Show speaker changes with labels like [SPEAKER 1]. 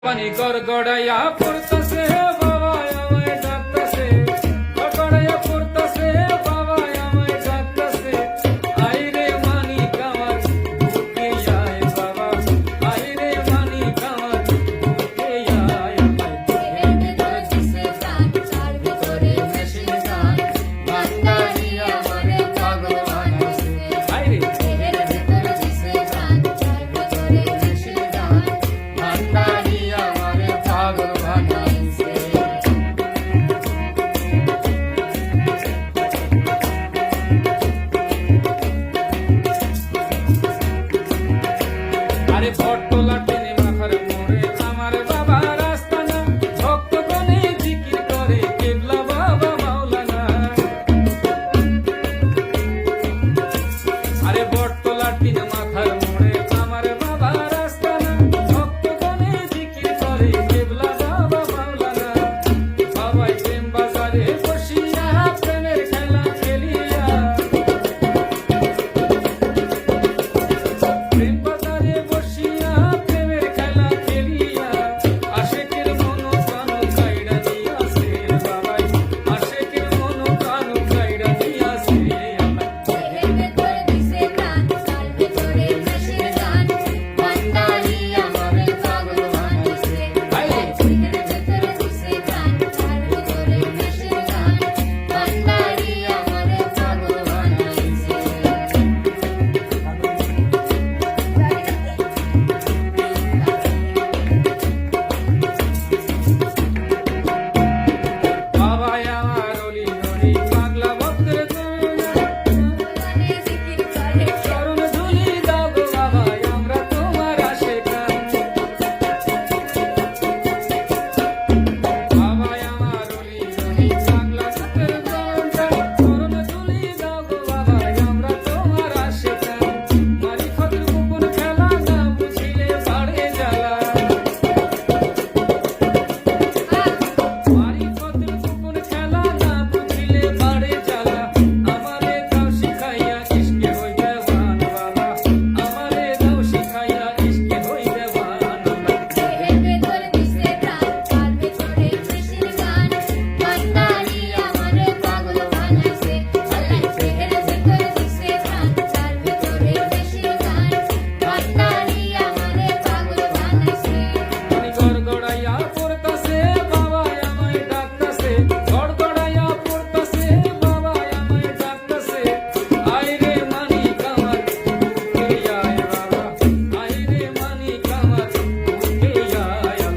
[SPEAKER 1] পানি গড়গড়াইয়া পড়তাছে বাবা আমায় ডাকতাছে, গড়গড়াইয়া পড়তাছে বাবা আমায় ডাকতাছে, আইরে মানিক আমার বুকে আয় বাবা, আইরে মানিক আমার বুকে আয়, আমায় বুকের ভিতরে দিছে প্রাণ, তার ভিতরে মেশিন গান, ভান্ডারি আমারে পাগল বানাইছে, আইরে বুকের ভিতরে দিছে প্রাণ, তার ভিতরে মেশিন গান, ভান্ডারি আমারে পাগল বানাইছে। আরে বটতলা টেনে মাথার মোড়ে আমার বাবা রাস্তানা, ভক্তগণে জিকির করে কেবলা বাবা মাওলানা। আরে বটতলা টেনে মাথার মোড়ে আমার বাবা রাস্তানা, ভক্তগণে জিকির করে